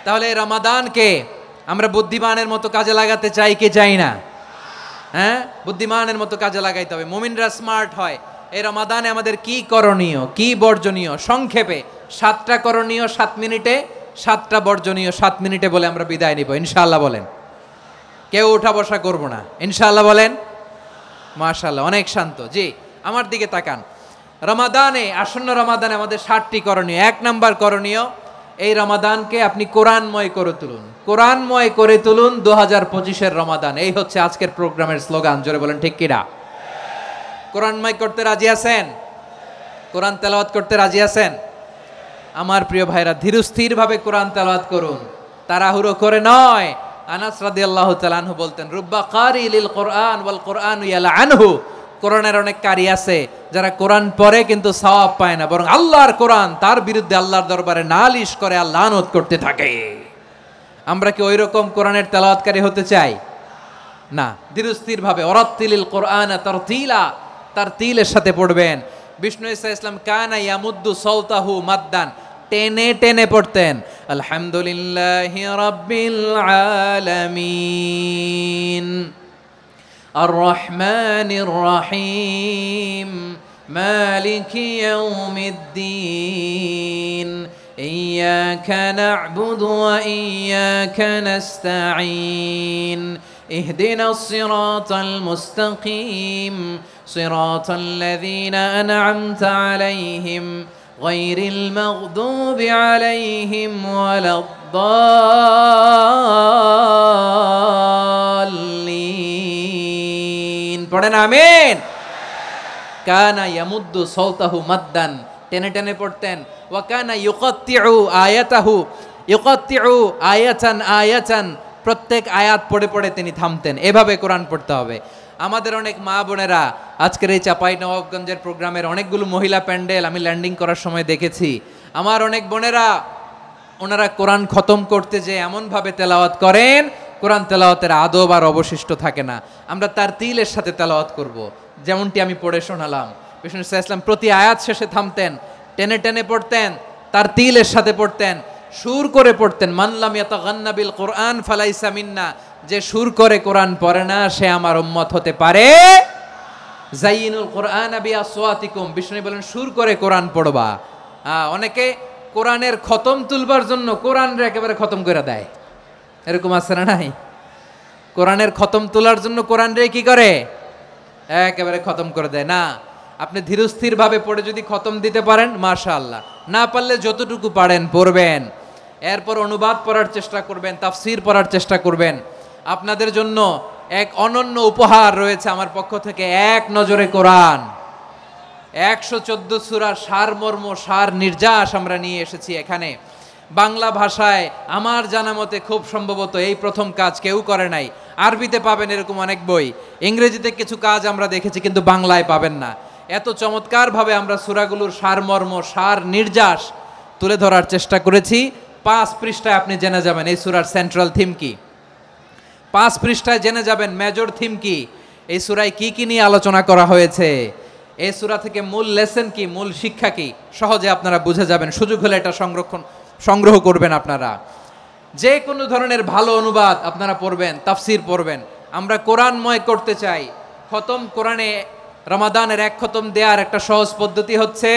তাহলে রমাদানকে আমরা বুদ্ধিমানের মতো কাজে লাগাতে চাই কি চাই না? হ্যাঁ, বুদ্ধিমানের মতো কাজে লাগাইতে হবে। মুমিনরা স্মার্ট হয়। এই রমাদানে আমাদের কি করণীয়, কি বর্জনীয়, সংক্ষেপে 7টা করণীয় 7 মিনিটে, 7টা বর্জনীয় 7 মিনিটে বলে আমরা বিদায় নিব ইনশাআল্লাহ। বলেন, কেউ উঠা বসা করব না ইনশাআল্লাহ। বলেন মাশাআল্লাহ, অনেক শান্ত। জি, আমার দিকে তাকান। রমাদানে, আসন্ন রমাদানে আমাদের 7টি করণীয়। 1 নাম্বার করণীয়, এই রমাদানকে আপনি কোরআনময় করে তুলুন। কোরআনময় করে তুলুন 2025-এর রমাদান। এই হচ্ছে আজকের প্রোগ্রামের স্লোগান। জোরে বলেন ঠিক কিনা? কোরআনময় করতে রাজি আছেন? কোরআন তেলাওয়াত করতে রাজি আছেন? আমার প্রিয় ভাইরা, ধীরস্থির ভাবে কোরআন তেলাওয়াত করুন, তাড়াহুড়ো করে নয়। আনাস রাদিয়াল্লাহু তাআলা আনহু বলতেন, রুব্বা কারি লিল কোরআন ওয়াল কোরআন ইয়ালআনহু। কোরআনের অনেক কারি আছে যারা কোরআন পড়ে কিন্তু সওয়াব পায় না, বরং আল্লাহর কোরআন তার বিরুদ্ধে আল্লাহর দরবারে নালিশ করে আর লানত করতে থাকে। আমরা কি ওই রকম কোরআনের তেলাওয়াতকারী হতে চাই? না। ধীরস্থির ভাবে ওয়ারাত্তিলিল কোরআন তারতিলা, তারতিলের সাথে পড়বেন। বিষ্ণু ঈসা ইসলাম কানা ইয়ামুদ্দু সাওতাহু মাদ্দান, টেনে টেনে পড়তেন। আলহামদুলিল্লাহি রাব্বিল আলামিন আর রহমানির রহিম মালিকি ইয়াউমিদ্দিন ইয়্যাকা না'বুদু ওয়া ইয়্যাকা নাস্তাঈন ইহদিনাস সিরাতাল মুস্তাকিম সিরাতাল লাযীনা আন'আমতা আলাইহিম গায়রিল মাগদুবি আলাইহিম ওয়ালাদ-দাল্লিন। পড়েন আমিন। কানা ইয়ামুদ্দু সাওতাহু মাদ্দান, টেনে টেনে পড়তেন। ওয়া কানা ইউকাত্তিউ আয়াতাহু, ইউকাত্তিউ আয়াতান আয়াতান, প্রত্যেক আয়াত পড়ে পড়ে তিনি থামতেন। এভাবে কোরআন পড়তে হবে। আমাদের অনেক মা বোনেরা আজকের এই চাঁপাইনবাবগঞ্জের প্রোগ্রামের অনেকগুলো মহিলা প্যান্ডেল আমি ল্যান্ডিং করার সময় দেখেছি। আমার অনেক বোনেরা, ওনারা কোরআন খতম করতে যে এমনভাবে তেলাওয়াত করেন, কোরআন তেলাওয়াতের আদব আর অবশিষ্ট থাকে না। আমরা তার তিলের সাথে তেলাওয়াত করব, যেমনটি আমি পড়ে শোনালাম। বিষ্ণু ইসলাম প্রতি আয়াত শেষে থামতেন, টেনে টেনে পড়তেন, তার তিলের সাথে পড়তেন, সুর করে পড়তেন। মানলাম ইয়াতাগান্না বিল কোরআন ফালাইসা মিন্না, যে সুর করে কোরআন পড়ে না সে আমার উম্মত হতে পারে। জাইনুল কোরআন বিআসওয়াতিকুম, বিষ্ণু বলেন সুর করে কোরআন পড়বা। অনেকে কোরআনের খতম তুলবার জন্য কোরআনরে একেবারে খতম করে দেয়, এরকম আছে না নাই? কোরআনের খতম তোলার জন্য কোরআনরে কি করে? একেবারে খতম করে দেয়। না, আপনি ধীরস্থির ভাবে পড়ে যদি খতম দিতে পারেন মাশাআল্লাহ, না পারলে যতটুকু পারেন পড়বেন। এরপর অনুবাদ পড়ার চেষ্টা করবেন, তাফসির পড়ার চেষ্টা করবেন। আপনাদের জন্য এক অনন্য উপহার রয়েছে আমার পক্ষ থেকে, এক নজরে কোরআন। 114 সূরার সারমর্ম, সার নির্যাস আমরা নিয়ে এসেছি এখানে বাংলা ভাষায়। আমার জানা মতে খুব সম্ভবত এই প্রথম কাজ, কেউ করে নাই। আরবিতে পাবেন এরকম অনেক বই, ইংরেজিতে কিছু কাজ আমরা দেখেছি, কিন্তু বাংলায় পাবেন না। এত চমৎকারভাবে আমরা সূরাগুলোর সারমর্ম, সার নির্যাস তুলে ধরার চেষ্টা করেছি। 5 পৃষ্ঠায় আপনি জেনে যাবেন এই সূরার সেন্ট্রাল থিম কি। 5 পৃষ্ঠায় জেনে যাবেন মেজর থিম কি, এই সূরায় কি কি নিয়ে আলোচনা করা হয়েছে, এই সূরা থেকে মূল লেসন কি, মূল শিক্ষা কি, সহজে আপনারা বুঝে যাবেন। সুযোগ হলে এটা সংগ্রহ করবেন। আপনারা যে কোনো ধরনের ভালো অনুবাদ আপনারা পড়বেন, তাফসির পড়বেন। আমরা কোরআনময় করতে চাই। খতম কোরআনে রমাদানের 1 খতম দেওয়ার একটা সহজ পদ্ধতি হচ্ছে,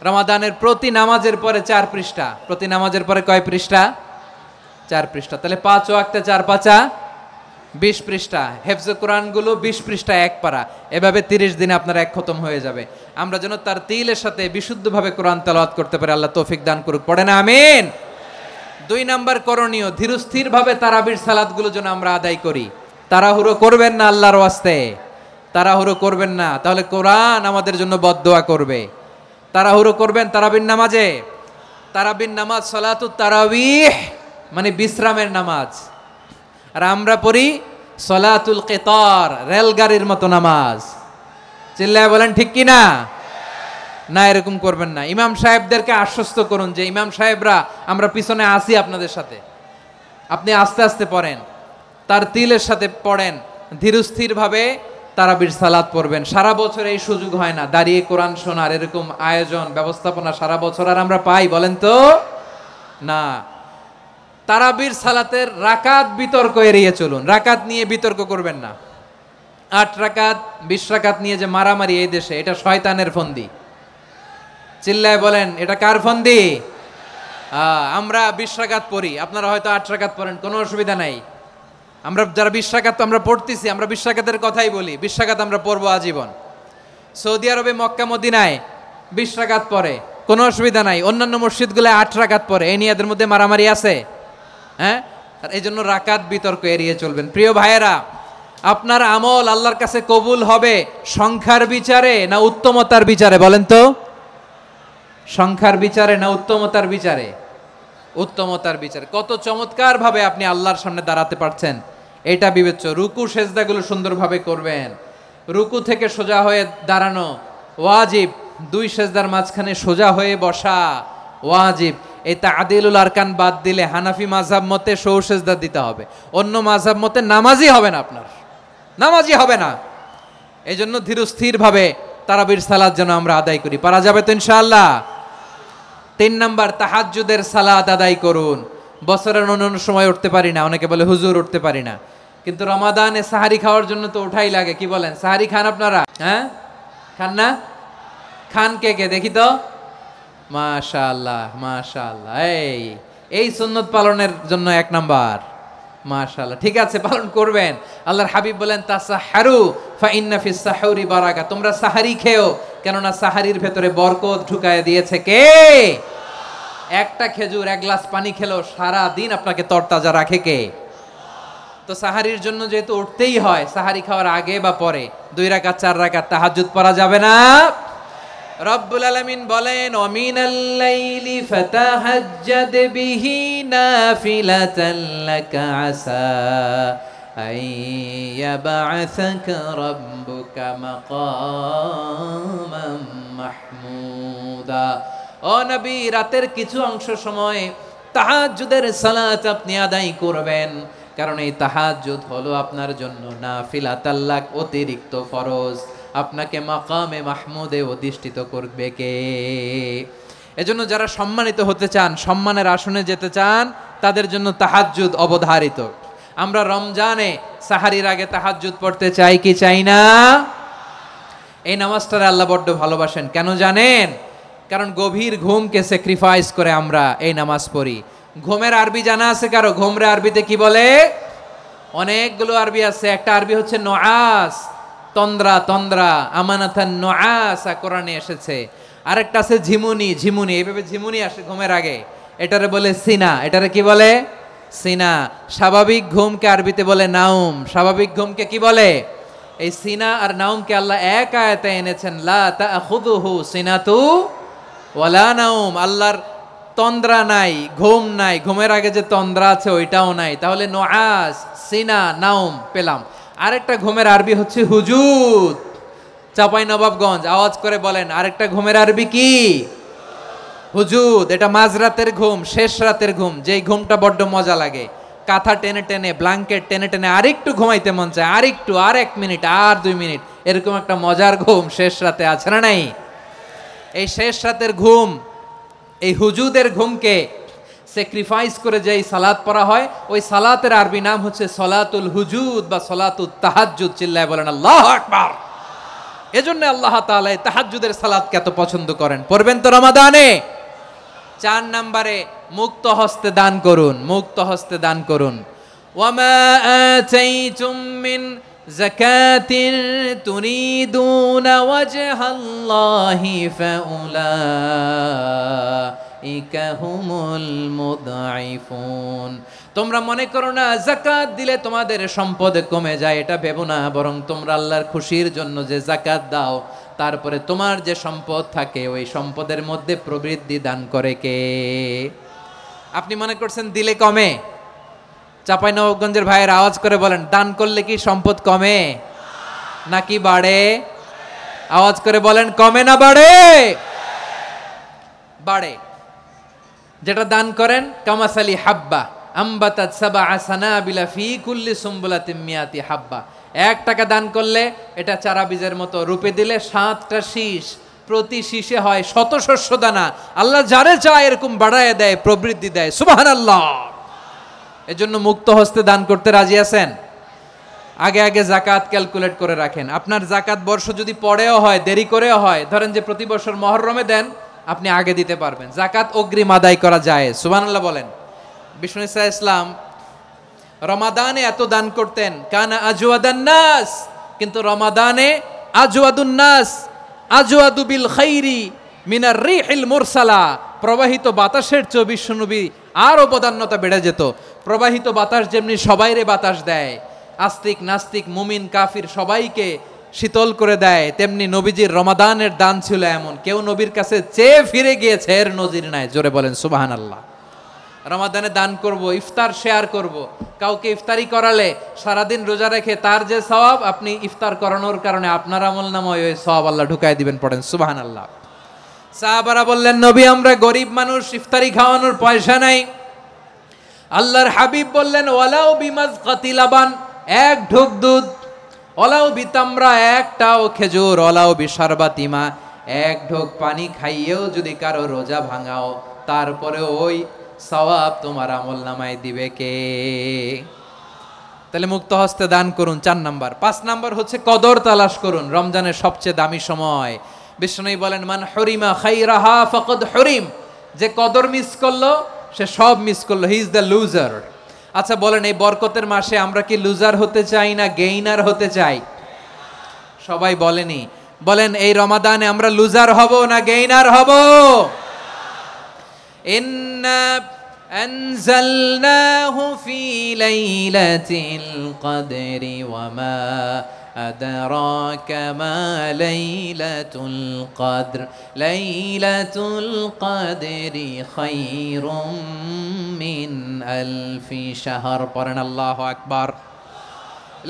রমাদানের প্রতি নামাজের পরে 4 পৃষ্ঠা। প্রতি নামাজের পরে কয় পৃষ্ঠা? 4 পৃষ্ঠা। তাহলে 5 ওয়াক্তে 4 পাঁচা 20 পৃষ্ঠা। হেফজে কোরআনগুলো 20 পৃষ্ঠা 1 পারা। এভাবে 30 দিনে আপনার 1 খতম হয়ে যাবে। আমরা যেন তার তিলের সাথে বিশুদ্ধভাবে কোরআন তেলাওয়াত করতে পারি, আল্লাহ তৌফিক দান করুক। পড়ে না আমিন। 2 নাম্বার করণীয়, ধীরস্থিরভাবে তারাবির সালাতগুলো যেন আমরা আদায় করি। তাড়াহুড়ো করবেন না আল্লাহর ওয়াস্তে, তাড়াহুড়ো করবেন না, তাহলে কোরআন আমাদের জন্য বদদোয়া করবে। তাড়াহুড়ো করবেন তারাবির নামাজে। তারাবির নামাজ সালাতুত তারাবিহ মানে বিশ্রামের নামাজ, আর আমরা পড়ি সলাতুল কিতার, রেলগাড়ির মতো নামাজ। চিল্লায় বলেন ঠিক কি না? না, এরকম করবেন না। ইমাম সাহেবদেরকে আশ্বস্ত করুন যে ইমাম সাহেবরা আমরা পিছনে আসি আপনাদের সাথে, আপনি আস্তে আস্তে পড়েন, তার তিলের সাথে পড়েন, ধীরস্থির ভাবে তারাবির সালাত পড়বেন। সারা বছর এই সুযোগ হয় না দাঁড়িয়ে কোরআন শোনার, এরকম আয়োজন ব্যবস্থাপনা সারা বছর আর আমরা পাই বলেন তো? না। তারাবির সালাতের রাকাত বিতর্ক এড়িয়ে চলুন। রাকাত নিয়ে বিতর্ক করবেন না। 8 রাকাত 20 রাকাত নিয়ে যে মারামারি এই দেশে, এটা শয়তানের ফন্দি। চিল্লায় বলেন, এটা কার ফন্দি? আমরা 20 রাকাত পড়ি, আপনারা হয়তো 8 রাকাত পড়েন, কোনো অসুবিধা নাই। আমরা যারা 20 রাকাত আমরা পড়তেছি, আমরা 20 রাকাতের কথাই বলি, 20 রাকাত আমরা পড়বো আজীবন। সৌদি আরবে মক্কা মদিনায় 20 রাকাত পড়ে, কোনো অসুবিধা নাই। অন্যান্য মসজিদগুলো 8 রাকাত পড়ে, এই নিয়ে এদের মধ্যে মারামারি আছে? হ্যাঁ, এই জন্য রাকাত বিতর্ক এড়িয়ে চলবেন। প্রিয় ভাইয়েরা, আপনার আমল আল্লাহর কাছে কবুল হবে সংখ্যার বিচারে না উত্তমতার বিচারে? বলেন তো, সংখ্যার বিচারে না উত্তমতার বিচারে? উত্তমতার বিচারে। কত চমৎকার ভাবে আপনি আল্লাহর সামনে দাঁড়াতে পারছেন এটা বিবেচ্য। রুকু সেজদাগুলো সুন্দরভাবে করবেন। রুকু থেকে সোজা হয়ে দাঁড়ানো ওয়াজিব, 2 সেজদার মাঝখানে সোজা হয়ে বসা ওয়াজিব। এই তা'দিলুল আরকান বাদ দিলে হানাফি মাযহাব মতে সৌ সেজদা দিতে হবে, অন্য মাযহাব মতে নামাজই হবে না, আপনার নামাজই হবে না। এই জন্য ধীরস্থির ভাবে তারাবির সালাত যেন আমরা আদায় করি। পারা যাবে তো ইনশাআল্লাহ? 3 নাম্বার, তাহাজ্জুদের সালাত আদায় করুন। বছরের অন্য সময় উঠতে পারি না, অনেকে বলে হুজুর উঠতে পারি না, কিন্তু রমাদানে সাহারি খাওয়ার জন্য তো ওঠাই লাগে। কি বলেন, সাহারি খান আপনারা? হ্যাঁ, খান না? খান কে কে দেখি তো? মাশাআল্লাহ মাশাআল্লাহ। এই সুন্নত পালনের জন্য 1 নাম্বার। মাশাআল্লাহ, ঠিক আছে, পালন করবেন। আল্লাহর হাবিব বলেন, তাসাহারু ফা ইন্না ফিস সাহুরি বারাকা, তোমরা সাহারি খেও, কেননা সাহারির ভেতরে বরকত ঢুকায় দিয়েছে কে? একটা খেজুর, 1 গ্লাস পানি খেলেও সারা দিন আপনাকে তরতাজা রাখে কে? তো সাহারির জন্য যেহেতু উঠতেই হয়, সাহারি খাওয়ার আগে বা পরে 2 রাকাত 4 রাকাত তাহাজ্জুদ পড়া যাবে না? রব্বুল আলামিন বলেন, ওয়ামিনাল লাইলি ফাতাহাজ্জাদ বিহি নাফিলাতান লাকা আসা আইয়াবআসাকা রাব্বুকা মাকামান মাহমুদা। ও নবী, রাতের কিছু অংশ সময় তাহাজ্জুদের সালাত আপনি আদায় করবেন, কারণ এই তাহাজ্জুদ হলো আপনার জন্য নাফিলাতাল লাক, অতিরিক্ত ফরজ। আপনাকে মাকামে মাহমুদে অধিষ্ঠিত করবে কে? এজন্য যারা সম্মানিত হতে চান, সম্মানের আসনে যেতে চান, তাদের জন্য তাহাজ্জুদ অবধারিত। আমরা রমজানে সাহারির আগে তাহাজ্জুদ পড়তে চাই কি চাই না? এই নামাজটারে আল্লাহ বড্ড ভালোবাসেন। কেন জানেন? কারণ গভীর ঘুমকে স্যাক্রিফাইস করে আমরা এই নামাজ পড়ি। ঘুমের আরবি জানা আছে কারো? ঘুমরে আরবিতে কি বলে? অনেকগুলো আরবি আছে। একটা আরবি হচ্ছে নুআস, তন্দ্রা, তন্দ্রা, আমানাতান নুআসা কোরআনে এসেছে। আরেকটা আছে ঝিমুনি, ঝিমুনি, এইভাবে ঝিমুনি আসে ঘুমের আগে, এটারে বলে সিনা। এটারে কি বলে? সিনা। স্বাভাবিক ঘুমকে আরবিতে বলে নাউম। স্বাভাবিক ঘুমকে কি বলে? এই সিনা আর নাউমকে আল্লাহ এক আয়াতে এনেছেন, লা তাখুযুহু সিনাতু ওয়ালা নাউম। আল্লাহর তন্দ্রা নাই, ঘুম নাই, ঘুমের আগে যে তন্দ্রা আছে ওইটাও নাই। তাহলে নুআস, সিনা, নাউম পেলাম। আরেকটা ঘুমের আরবি হচ্ছে হুজুদ। চাঁপাইনবাবগঞ্জ আওয়াজ করে বলেন, আরেকটা ঘুমের আরবি কি? হুজুদ। এটা মাঝরাতের ঘুম, শেষ রাতের ঘুম, যেই ঘুমটা বড্ড মজা লাগে। কাঁথা টেনে টেনে, ব্ল্যাঙ্কেট টেনে টেনে আরেকটু ঘুমাইতে মন চায়, আরেকটু, আর 1 মিনিট, আর 2 মিনিট, এরকম একটা মজার ঘুম শেষ রাতে আছে না নাই? এই শেষ রাতের ঘুম, এই হুজুদের ঘুমকে স্যাক্রিফাইস করে যে সালাত পড়া হয়, ওই সালাতের আরবি নাম হচ্ছে সলাতুল হুজুদ বা সলাতুত তাহাজ্জুদ। চিল্লায় বলেন আল্লাহু আকবার। এজন্য আল্লাহ তাআলা এই তাহাজ্জুদের সালাতকে এত পছন্দ করেন। পড়বেন তো রমাদানে? 4 নম্বরে, মুক্ত হস্তে দান করুন। মুক্ত হস্তে দান করুন। ওয়ামা আতাইতুম মিন যাকাতিন তুরিদুনা ওয়াজহাল্লাহি ফাউলাইকা হুমুল মুদঈফুন। তোমরা মনে করো না যাকাত দিলে তোমাদের সম্পদ কমে যায়, এটা ভেবো না। বরং তোমরা আল্লাহর খুশির জন্য যে যাকাত দাও, তারপরে তোমার যে সম্পদ থাকে ওই সম্পদের মধ্যে প্রবৃদ্ধি দান করে কে? আপনি মনে করছেন দিলে কমে? চাঁপাইনবাবগঞ্জের ভাইয়ের আওয়াজ করে বলেন, দান করলে কি সম্পদ কমে নাকি বাড়ে? আওয়াজ করে বলেন, কমে না বাড়ে? বাড়ে। যেটা দান করেন, কামাসালি হাব্বা আম্বাতাত সাবআ সানাবিলা ফি কুল্লি সুমবুলাতিন মিয়াতি হাব্বা। 1 টাকা দান করলে এটা চারা বীজের মতো, রূপে দিলে 7টা শীষ, প্রতি শীষে হয় 100 শস্য দানা। আল্লাহ যারে চায় এরকম বাড়ায় দেয়, প্রবৃদ্ধি দেয়। সুবহানাল্লাহ। এজন্য মুক্ত হস্তে দান করতে রাজি আছেন? আগে আগে জাকাত ক্যালকুলেট করে রাখেন। আপনার জাকাত বর্ষ যদি পরেও হয়, দেরি করেও হয়, ধরেন যে প্রতি বছর মুহররমে দেন, আপনি আগে দিতে পারবেন। জাকাত অগ্রিম আদায় করা যায়, সুবহানাল্লাহ বলেন। বিষ্ণু ইসা ইসলাম রমাদানে এত দান করতেন, কানা আজওয়াদান নাস, কিন্তু রমাদানে আজওয়াদুন নাস আজওয়াদু বিল খাইরি মিনার রিহিল মুরসালা, প্রবাহিত বাতাসের চেয়ে বিশ্বনবী আরো বদান্যতা বেড়ে যেত। প্রবাহিত বাতাস যেমনি সবাইরে বাতাস দেয়, আস্তিক নাস্তিক মুমিন কাফির সবাইকে শীতল করে দেয়, তেমনি নবীজির রমাদানের দান ছিল এমন, কেউ নবীর কাছে চেয়ে ফিরে গিয়েছে এর নজির নাই। জোরে বলেন সুবহানাল্লাহ। রমাদানে দান করব, ইফতার শেয়ার করব। কাউকে ইফতারি করালে সারাদিন রোজা রেখে তার যে সওয়াব, আপনি ইফতার করানোর কারণে আপনার আমলনামায় ওই সওয়াব আল্লাহ ঢুকায় দিবেন। পড়েন সুবহানাল্লাহ। সাহাবারা বললেন, নবী আমরা গরিব মানুষ, ইফতারি খাওয়ানোর পয়সা নাই। আল্লাহর হাবিব বললেন, ওয়ালাউ বিমাজকাতি লাবান, এক ঢোক দুধ, ওয়ালাউ বিতামরা, একটাও খেজুর, ওয়ালাউ বিশারবাতিমা, এক ঢোক পানি খাইয়েও যদি কারো রোজা ভাঙাও, তারপরে ওই সওয়াব তোমার আমলনামায় দিবে কে? তাহলে মুক্ত হস্তে দান করুন, 4 নাম্বার। 5 নাম্বার হচ্ছে কদর তালাশ করুন। রমজানের সবচেয়ে দামি সময়। বিষ্ণু বলেন, মান হরিমা খাইরাহা ফাকাদ হরিম, যে কদর মিস করলো সে সব মিস করলো, হি ইজ দ্য লুজার। আচ্ছা বলেন, এই বরকতের মাসে আমরা কি লুজার হতে চাই না গেইনার হতে চাই? সবাই বলেনি, বলেন এই রমাদানে আমরা লুজার হব না গেইনার হব? ইন্না আনজালনাহু ফি লাইলাতিল কদরি ওয়া মা আদরাকা মা লাইলাতুল কদর, লাইলাতুল কদরি খায়রুম মিন আলফি শাহর। পড়েন আল্লাহু আকবার।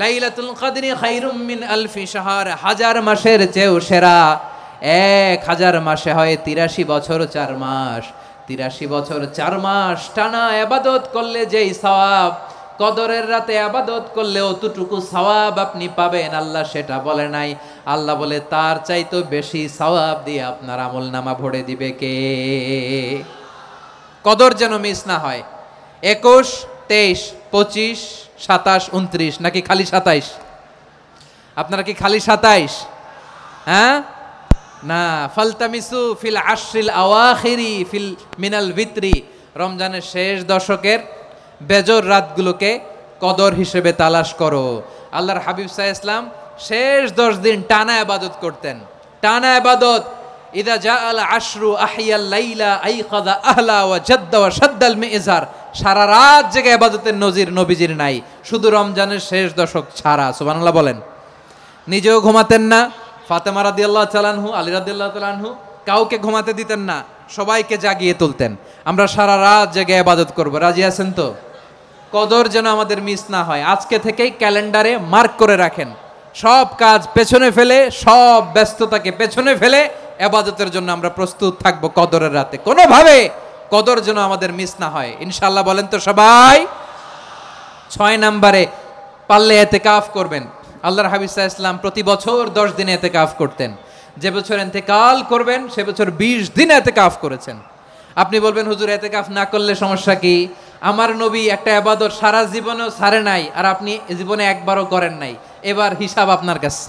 লাইলাতুল কদরি খায়রুম মিন আলফি শাহর, 1000 মাসের চেয়েও সেরা। 1000 মাসে হয় 83 বছর 4 মাস। 83 বছর 4 মাস টানা ইবাদত করলে যেই সওয়াব, কদরের রাতে ইবাদত করলে অতটুকু সওয়াব আপনি পাবেন, আল্লাহ সেটা বলে নাই। আল্লাহ বলে তার চাইতে বেশি সওয়াব দিয়ে আপনার আমলনামা ভরে দিবে কে? কদর যেন মিস না হয়। 21, 23, 25, 27, 29, নাকি খালি 27? আপনারা কি খালি 27? হ্যাঁ না, ফালতামিসু ফিল আশরিল আওয়াখিরি ফিল মিনাল ভিতরি, রমজানের শেষ দশকের বেজর রাতগুলোকে কদর হিসেবে তালাশ করো। আল্লাহর হাবিব সাল্লাল্লাহু আলাইহি ওয়াসাল্লাম শেষ 10 দিন টানা ইবাদত করতেন, টানা ইবাদত। ইদা জাআল আশরু আহিয়াল লাইলা আইকাযা আহলা ওয়া জাদ্দা ওয়া শাদ্দাল মিজার, সারা রাত জেগে ইবাদতের নজির নবীজির নাই, শুধু রমজানের শেষ দশক ছাড়া। সুবহানাল্লাহ বলেন। নিজেও ঘুমাতেন না, ফাতেমা রাদিয়াল্লাহু তাআলা আনহু, আলী রাদিয়াল্লাহু তাআলা আনহু কাউকে ঘুমাতে দিতেন না, সবাইকে জাগিয়ে তুলতেন। আমরা সারা রাত জেগে ইবাদত করব, রাজি আছেন তো? কদর যেন আমাদের মিস না হয়। আজকে থেকেই ক্যালেন্ডারে মার্ক করে রাখেন, সব কাজ পেছনে ফেলে, সব ব্যস্ততাকে পেছনে ফেলে ইবাদতের জন্য আমরা প্রস্তুত থাকবো কদরের রাতে। কোনোভাবে কদর যেন আমাদের মিস না হয়, ইনশাআল্লাহ বলেন তো সবাই? 6 নম্বরে পারলে ইতিকাফ করবেন। আল্লাহর হাবিব সাল্লাল্লাহু আলাইহি ওয়াসাল্লাম প্রতি বছর 10 দিন ইতিকাফ করতেন। যে বছর ইন্তেকাল করবেন সে বছর 20 দিন ইতিকাফ করেছেন। আপনি বলবেন, হুজুর ইতিকাফ না করলে সমস্যা কি? আমার নবী একটা ইবাদত সারা জীবনেও ছাড়ে নাই, আর আপনি জীবনে একবারও করেন নাই। এবার হিসাব আপনার কাছে,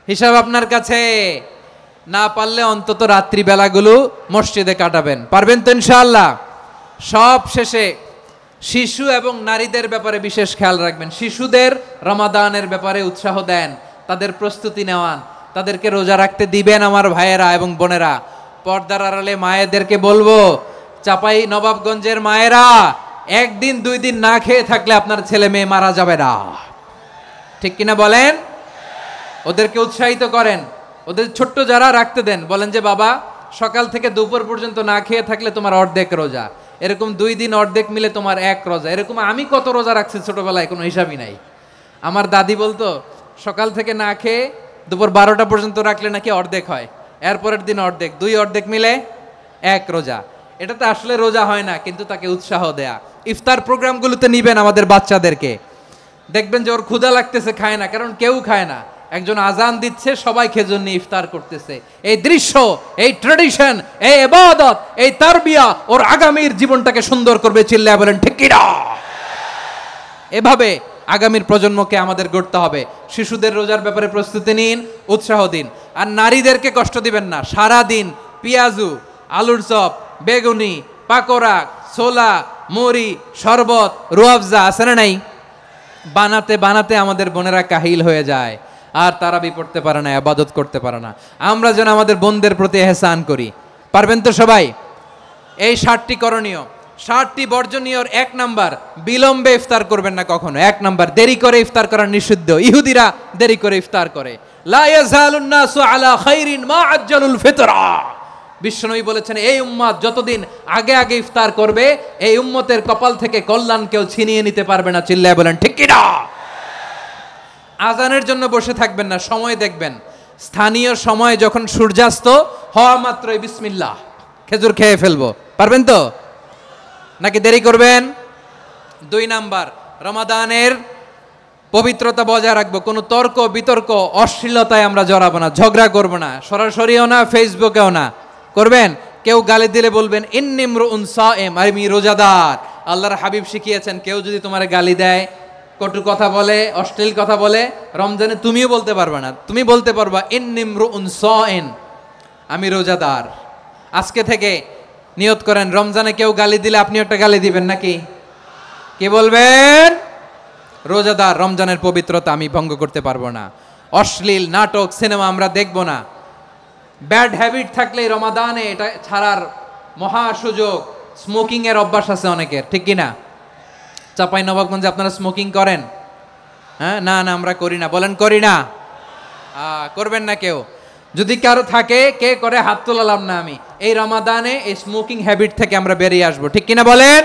হিসাব আপনার কাছে। না পারলে অন্তত রাত্রি বেলাগুলো মসজিদে কাটাবেন, পারবেন তো ইনশাআল্লাহ? সব শেষে শিশু এবং নারীদের ব্যাপারে বিশেষ খেয়াল রাখবেন। শিশুদের রমাদানের ব্যাপারে উৎসাহ দেন, তাদের প্রস্তুতি নেওয়ান, তাদেরকে রোজা রাখতে দিবেন। আমার ভাইয়েরা এবং বোনেরা, পর্দার আড়ালে মায়েদেরকে বলবো, চাপাই নবাবগঞ্জের মায়েরা, 1 দিন 2 দিন না খেয়ে থাকলে আপনার ছেলে মেয়ে মারা যাবে না, ঠিক কিনা বলেন? ওদেরকে উৎসাহিত করেন, ওদের ছোট্ট যারা রাখতে দেন, বলেন যে বাবা সকাল থেকে দুপুর পর্যন্ত না খেয়ে থাকলে তোমার অর্ধেক রোজা, এরকম 2 দিন অর্ধেক মিলে তোমার 1 রোজা। এরকম আমি কত রোজা রাখছি ছোটবেলায়, কোনো হিসাবই নাই। আমার দাদি বলতো সকাল থেকে না খেয়ে দুপুর 12টা পর্যন্ত রাখলে নাকি অর্ধেক হয়, এরপরের দিন অর্ধেক, 2 অর্ধেক মিলে 1 রোজা। এটা তো আসলে রোজা হয় না, কিন্তু তাকে উৎসাহ দেয়া। ইফতার প্রোগ্রামগুলোতে নিবেন আমাদের বাচ্চাদেরকে, দেখবেন যে ওর ক্ষুধা লাগতেছে, খায় না, কারণ কেউ খায় না। একজন আজান দিচ্ছে, সবাই খেজুর নিয়ে ইফতার করতেছে। এই দৃশ্য, এই ট্রেডিশন, এই ইবাদত, এই তারবিয়া ওর আগামীর জীবনটাকে সুন্দর করবে। চিল্লায়া বলেন ঠিক কি না? এভাবে আগামীর প্রজন্মকে আমাদের গড়তে হবে। শিশুদের রোজার ব্যাপারে প্রস্তুতি নিন, উৎসাহ দিন। আর নারীদেরকে কষ্ট দিবেন না। সারা দিন পেঁয়াজু, আলুর চপ, বেগুনি, পাকোড়া, ছোলা, মুড়ি, শরবত, রুয়াবজা আছে না নাই, বানাতে বানাতে আমাদের বোনেরা কাহিল হয়ে যায়, আর তারাবি পড়তে পারে না, ইবাদত করতে পারে না। আমরা যেন আমাদের বোনদের প্রতি ইহসান করি। পারবেন তো সবাই? এই 7টি করণীয়, 7টি বর্জনীয়র 1 নাম্বার, বিলম্বে ইফতার করবেন না কখনো। 1 নাম্বার, দেরি করে ইফতার করা নিষিদ্ধ। ইহুদিরা দেরি করে ইফতার করে। লা ইয়াজালুন নাসু আলা খাইরিন মা আজ্জালুল ফিতরা। বিশ্বনবী বলেছেন, এই উম্মত যতদিন আগে আগে ইফতার করবে, এই উম্মতের কপাল থেকে কল্যাণ কেউ ছিনিয়ে নিতে পারবে না। চিল্লায় বলেন ঠিক কি না? আজানের জন্য বসে থাকবেন না, সময় দেখবেন। স্থানীয় সময় যখন সূর্যাস্ত হওয়া মাত্রই বিসমিল্লাহ, খেজুর খেয়ে ফেলবো। পারবেন তো নাকি দেরি করবেন? 2 নাম্বার, রমাদানের পবিত্রতা বজায় রাখবো। কোনো তর্ক বিতর্ক অশ্লীলতায় আমরা জড়াবো না, ঝগড়া করবো না, সরাসরিও না, ফেসবুকেও না। করবেন? কেউ গালি দিলে বলবেন ইন্নী ইমরুউন সায়েম, আমি রোজাদার। আল্লাহর হাবিব শিখিয়েছেন, কেউ যদি তোমার গালি দেয়, কটু কথা বলে, অশ্লীল কথা বলে, রমজানে তুমিও বলতে পারবে না। তুমি বলতে পারবা ইন্নী ইমরুউন সায়েম, আমি রোজাদার। আজকে থেকে নিয়ত করেন, রমজানে কেউ গালি দিলে আপনি একটা গালি দিবেন নাকি? কি বলবেন? রোজাদার, রমজানের পবিত্রতা আমি ভঙ্গ করতে পারবো না। অশ্লীল নাটক, সিনেমা আমরা দেখবো না। ব্যাড হ্যাবিট থাকলে রমাদানে এটা ছাড়ার মহা সুযোগ। স্মোকিং এর অভ্যাস আছে অনেকের, ঠিক কি না? চাঁপাইনবাবগঞ্জে আপনারা স্মোকিং করেন? হ্যাঁ, না না আমরা করি না। বলেন করি না? করবেন না কেউ? যদি কারো থাকে, কে করে হাত তোলালাম না আমি। এই রমাদানে এই স্মোকিং হ্যাবিট থেকে আমরা বেরিয়ে আসবো, ঠিক কিনা বলেন?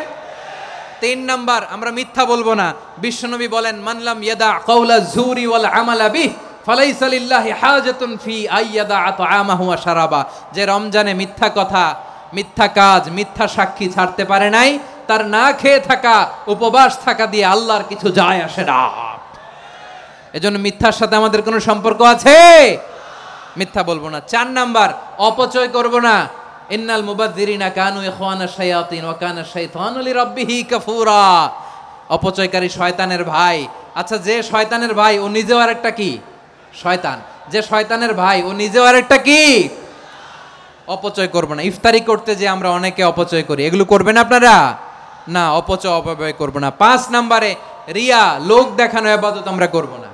3 নাম্বার, আমরা মিথ্যা বলবো না। বিশ্বনবী বলেন, মানলাম ইয়াদা কাওলা যুরি ওয়াল আমালা বিহ ফালাইসা লিল্লাহি হাজাতুন ফি আইয়াদা তাআমাহু ওয়া শারাবা। যে রমজানে মিথ্যা কথা, মিথ্যা কাজ, মিথ্যা সাক্ষী ছাড়তে পারে নাই, তার না খেয়ে থাকা, উপবাস থাকা দিয়ে আল্লাহর কিছু যায় আসে না। এজন্য মিথ্যার সাথে আমাদের কোনো সম্পর্ক আছে? মিথ্যা বলবো না। 4 নাম্বার, অপচয় করব না। ইন্নাল মুবাযযিরিনা কানু ইখওয়ানাশ শায়াতিন ওয়া কানা শাইতানু লিরাব্বিহি কাফুরা। অপচয়কারী শয়তানের ভাই। আচ্ছা, যে শয়তানের ভাই ও নিজেও আরেকটা কি? শয়তান। যে শয়তানের ভাই ও নিজেও আরেকটা কি? অপচয় করব না। ইফতারি করতে যে আমরা অনেকে অপচয় করি, এগুলো করবেন আপনারা? না, অপচয় অপব্যয় করব না। 5 নাম্বারে, রিয়া, লোক দেখানো ইবাদত আমরা করব না।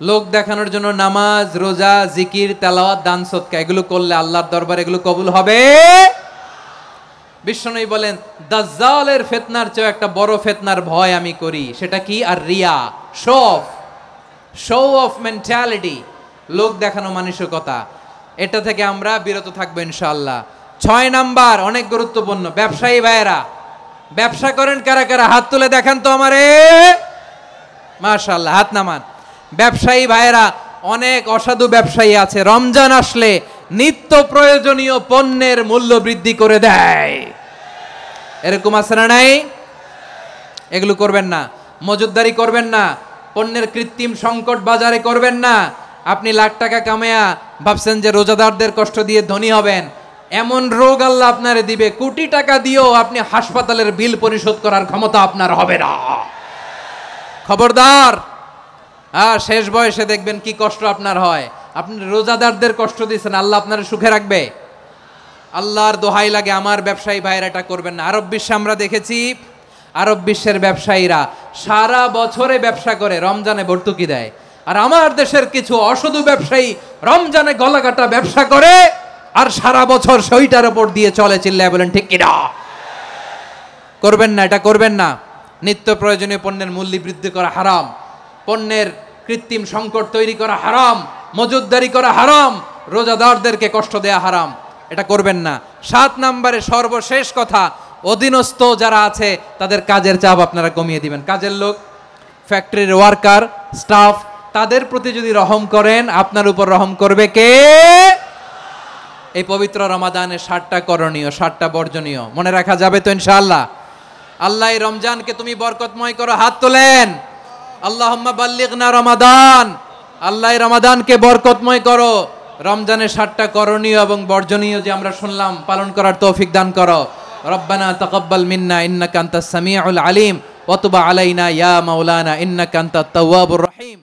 লোক দেখানোর জন্য নামাজ, রোজা, জিকির, তেলাওয়াত, দান সদকা এগুলো করলে আল্লাহর দরবারে এগুলো কবুল হবে? বিশ্বনবী বলেন, দাজ্জালের ফিতনার চেয়ে একটা বড় ফিতনার ভয় আমি করি। সেটা কি? আর রিয়া, শো অফ মেন্টালিটি, লোক দেখানো মানসিকতা। এটা থেকে আমরা বিরত থাকবো ইনশাআল্লাহ। 6 নাম্বার, অনেক গুরুত্বপূর্ণ। ব্যবসায়ী ভাইয়েরা, ব্যবসা করেন কারা কারা? হাত তুলে দেখান তো আমারে। মাশাআল্লাহ, হাত নামান। ব্যবসায়ী ভাইয়েরা, অনেক অসাধু ব্যবসায়ী আছে, রমজান আসলে নিত্য প্রয়োজনীয় পণ্যের মূল্য বৃদ্ধি করে দেয়। এরকম আছে না নাই? এগুলো করবেন না। মজুদদারি করবেন না। পণ্যের কৃত্রিম সংকট বাজারে করবেন না। আপনি লাখ টাকা কামায়া ভাবছেন যে রোজাদারদের কষ্ট দিয়ে ধনী হবেন। এমন রোগ আল্লাহ আপনারে দিবে, কোটি টাকা দিয়েও আপনি হাসপাতালের বিল পরিশোধ করার ক্ষমতা আপনার হবে না। খবরদার। শেষ বয়সে দেখবেন কি কষ্ট আপনার হয়। আপনি রোজাদারদের কষ্ট দিয়েছেন, আল্লাহ আপনার সুখে রাখবে? আল্লাহর দোহাই লাগে, আমার ব্যবসায়ী ভাইয়েরা এটা করবেন না। আরব বিশ্বে আমরা দেখেছি, আরব বিশ্বের ব্যবসায়ীরা সারা বছরে ব্যবসা করে, রমজানে ভর্তুকি দেয়। আর আমার দেশের কিছু অসাধু ব্যবসায়ী রমজানে গলাকাটা ব্যবসা করে আর সারা বছর সেইটার উপর দিয়ে চলে। চিল্লায় বলেন ঠিক কিনা? করবেন না, এটা করবেন না। নিত্য প্রয়োজনীয় পণ্যের মূল্য বৃদ্ধি করা হারাম, পণ্যের কৃত্রিম সংকট তৈরি করা হারাম, মজুদদারি করা হারাম, রোজাদারদেরকে কষ্ট দেয়া হারাম। এটা করবেন না। 7 নাম্বারে সর্বশেষ কথা, অধীনস্থ যারা আছে তাদের কাজের চাপ আপনারা কমিয়ে দিবেন। কাজের লোক, ফ্যাক্টরির ওয়ার্কার, স্টাফ, তাদের প্রতি যদি রহম করেন, আপনার উপর রহম করবে কে? এই পবিত্র রমাদানে 7টা করণীয়, 7টা বর্জনীয় মনে রাখা যাবে তো ইনশাআল্লাহ? আল্লাহ এই রমজানকে তুমি বরকতময় করো। হাত তোলেন। আল্লাহুম্মা বাল্লিগনা রমাদান। আল্লাহ এই রমাদানকে বরকতময় করো। রমজানের 7টা করণীয় এবং বর্জনীয় যে আমরা শুনলাম, পালন করার তৌফিক দান করো। রব্বানা তাকাব্বাল মিন্না ইন্নাকা আনতাস সামিউল আলিম ওয়া তুব আলাইনা ইয়া মাওলানা ইন্নাকা আনতাত তাওয়াবুর রহিম।